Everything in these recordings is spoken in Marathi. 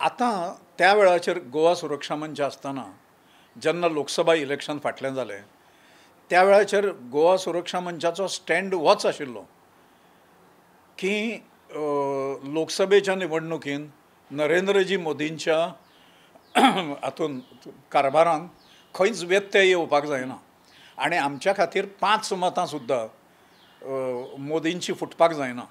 आता त्या वेळाचेर गोवा सुरक्षा मंच आसतना जेन्ना लोकसभा इलेक्शन फाटलें जालें त्या वेळाचेर गोवा सुरक्षा मंचाचो स्टँड होच आशिल्लो की लोकसभेच्या निवडणुकीन नरेंद्रजी मोदींच्या हातून कारभारान खंयच व्यत्यय येवपाक जायना आनी आमच्या खातीर 5 मतां सुद्दां मोदींची फुटपाक जायना।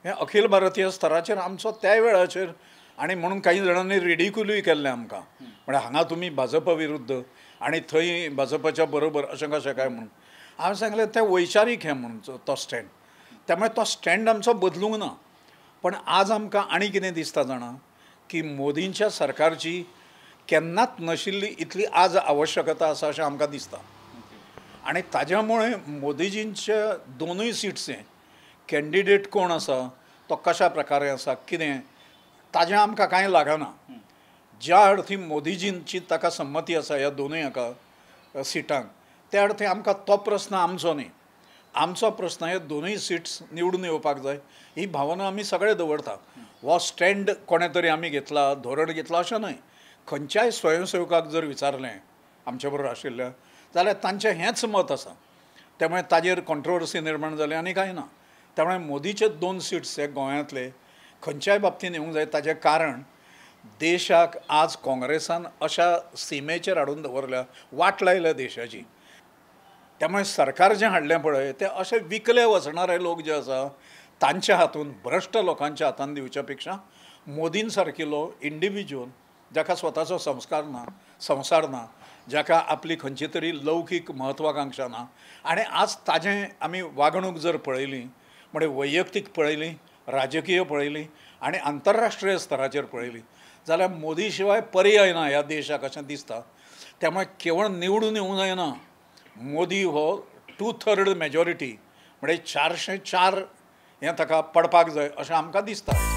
हें अखिल भारतीय स्तराचेर आमचो त्या वेळाचेर आनी म्हणून काही जाणांनी रिडिक्युलूय केल्लें आमकां, म्हळ्यार हांगा तुमी भाजप विरुद्ध आनी थंय भाजपाच्या बरोबर अशें कशें काय म्हणून हांवें सांगलें तें वैचारीक हें म्हणून तो स्टँड, त्यामुळे तो स्टँड आमचो बदलूंक ना। पण आज आमकां आनी कितें दिसता जाणा की मोदींच्या सरकारची केन्नाच नशिल्ली इतली आज आवश्यकता आसा अशें आमकां दिसता आनी ताज्या मोदीजींच्या दोनूय सिट्से कॅन्डिडेट कोण आसा तो कशा प्रकारे आसा कितें ताजें आमकां कांय लागना। ज्या अर्थी मोदीजींची ताका संमती आसा ह्या दोनूय हाका सिटांक त्या अर्थी आमकां तो प्रस्न आमचो न्ही, आमचो प्रस्न हे दोनूय सिट्स निवडून येवपाक जाय ही भावना आमी सगळे दवरता। हो स्टँड कोणे तरी आमी घेतला धोरण घेतला अशें न्हय, खंयच्याय स्वयंसेवकाक जर विचारलें आमचे बरोबर आशिल्ल्या जाल्यार तांचें हेंच मत आसा, त्यामुळे ताजेर कॉन्ट्रोवर्सी निर्माण जाली आनी कांय ना। त्यामुळे मोदीचे 2 सिट्स हे गोंयांतले खंयच्याय बाबतीन येवंक जाय ताजें कारण देशाक आज काँग्रेसान अशा सीमेचेर हाडून दवरल्या, वाट लायल्या देशाची। त्यामुळे सरकार जें हाडलें पळय तें अशे विकले वचणारे लोक जे आसा तांच्या हातून भ्रश्ट लोकांच्या हातान दिवच्या पेक्षा मोदीन सारकिलो इंडिविज्युअल जाका स्वताचो संसार ना, जाका आपली खंयची तरी लौकीक महत्वाकांक्षा ना आनी आज ताजें आमी वागणूक जर पळयली म्हणजे वैयक्तीक पळयली, राजकीय पळयली आनी आंतरराष्ट्रीय स्तराचेर पळयली जाल्यार मोदी शिवाय पर्याय ना ह्या देशाक अशें दिसता। त्यामुळे केवळ निवडून येवंक जायना, मोदी हो 2/3 मेजॉरिटी म्हणजे 404 हें ताका पडपाक जाय अशें आमकां दिसता।